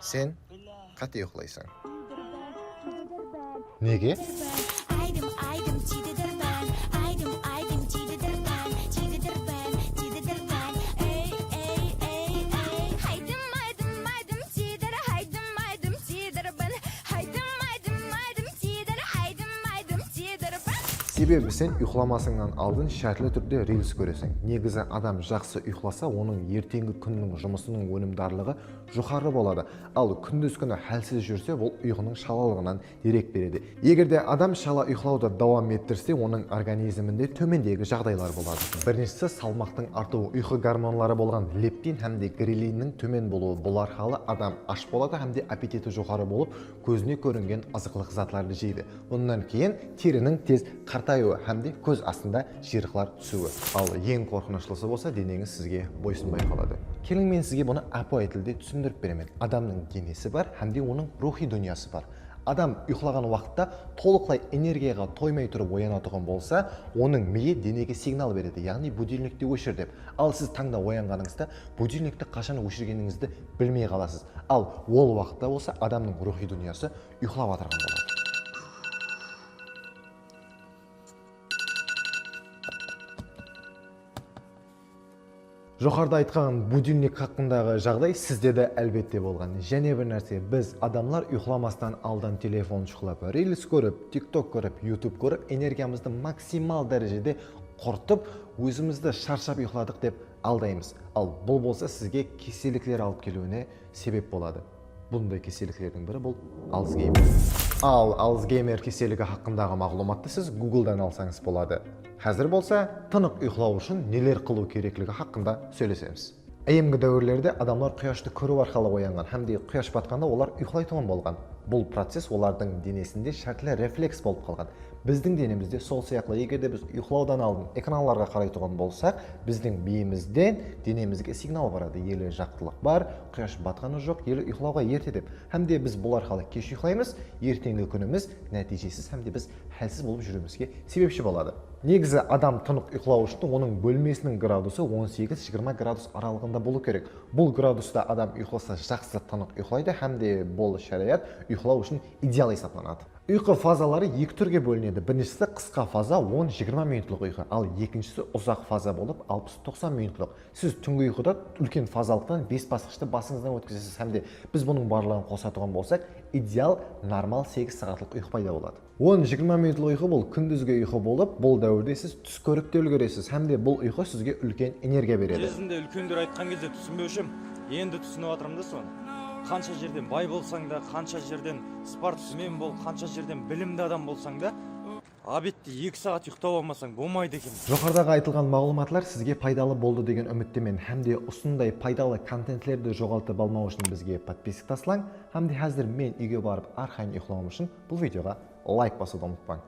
Sen qatı yo'qlaysan. Nega? Себебі сен ұйқыламасыңнан алдын шартлы түрде рилс көресің. Негізі адам жақсы ұйқыласа, оның ертеңгі күннің жұмысының өнімдарлығы жоғары болады. Ал күндіз күні хәлсіз жүрсе, бұл ұйқының шалалығынан дерек береді. Егерде адам шала ұйқылауды давам еттірсе, оның организмінде төмендегі жағдайлар болады. Біріншісі салмақтың артуы, ұйқы гормондары болған лептин һәмде грелиннің төмен болуы. Бұл арқылы адам аш болады һәмде аппетиті жоғары болып, көзіне көрінген азықлық затларды жейді. Ондан кейін терінің тез қартаюы һәмде көз астында жирықлар түсуі. Ал ең қорқыныштысы болса, денеңіз сізге бойсынбай қалады. Келің мен сізге бұны апай тілде түсіндіріп беремін. Адамның денесі бар һәмде оның рухи дүниясы бар. Адам ұйқылаған уақытта толықлай энергияға тоймай тұрып оянатұғын болса, оның миы денеге сигнал береді, яғни будильникті өшір деп. Ал сіз таңда оянғаныңызда будильникті қашан өшіргеніңізді білмей қаласыз. Ал ол уақытта болса, адамның рухи дүниясы ұйқылап атырған болады. Жоғарыда айтқан будильник хақындағы жағдай сізде де әлбетте болған. Және бір нәрсе, біз адамлар ұйқыламастан алдан телефон шұқылап, рилс көріп, тикток көріп, ютуб көріп, энергиямызды максимал дәрежеде құртып, өзімізді шаршап ұйқыладық деп алдаймыз. Ал бұл болса сізге кеселіктер алып келуіне себеп болады. Бұндай кеселіктердің бірі бұл Алцгеймер. Ал Алцгеймер кеселігі хақындағы мағлұматты сіз Google-дан алсаңыз болады. Қазір болса, тынық ұйқылау үшін нелер қылу керектігі хақында сөйлесеміз. Әйемгі дәуірлерде адамлар құяшты көру арқылы оянған, һәмде құяш батқанда олар ұйқылайтын болған. Бұл процесс олардың денесінде шартылы рефлекс болып қалған. Біздің денемізде сол сияқты, егерде біз ұйқылаудан алдын экранларға қарайтұғын болсақ, біздің миымізден денемізге сигнал барады. Елі жақтылық бар, құяш батқаны жоқ, елі ұйқылауға ерте деп. Һәмде біз бұл арқылы кеш ұйқылаймыз, ертеңгі күніміз нәтижесіз һәмде біз хәлсіз болып жүруімізге себепші болады. Негізі адам тынық ұйқылау үшін оның бөлмесінің градусы 18-20 градус аралығында болу керек. Бұл градуста адам ұйқыласа жақсы тынық ұйқылайды һәмде бұл шариғат ұйқылау үшін идеал есептелінеді. Ұйқы фазалары екі түрге бөлінеді. Біріншісі қысқа фаза 10-20 минутлық ұйқы, ал екіншісі ұзақ фаза болып 60-90 минутлық. Сіз түнгі ұйқыда үлкен фазалықтан 5 басқышты басыңыздан өткізесіз, һәмде біз бұның барлығын қосатұғын болсақ, идеал нормал 8 сағатлық ұйқы пайда болады. 10-20 минутлық ұйқы бұл күндізгі ұйқы болып, бұл дәуірде сіз түс көріп те үлгересіз, һәмде бұл ұйқы сізге үлкен энергия береді. Кезінде үлкендер айтқан кезде түсінбеушім, енді түсініп жатырмын да соны. Қанша жерден бай болсаң да, қанша жерден спортсмен бол, қанша жерден білімді адам болсаң да, обедте 2 сағат ұйықтап алмасаң болмайды екен. Жоғарыдағы айтылған мағлұматлар сізге пайдалы болды деген үміттемін. Һәмде осындай пайдалы контентлерді жоғалтып алмау үшін бізге подписок таслаң, һәмде қазір мен үйге барып арқайын ұйқылауым үшін бұл видеоға лайк басуды ұмытпаң.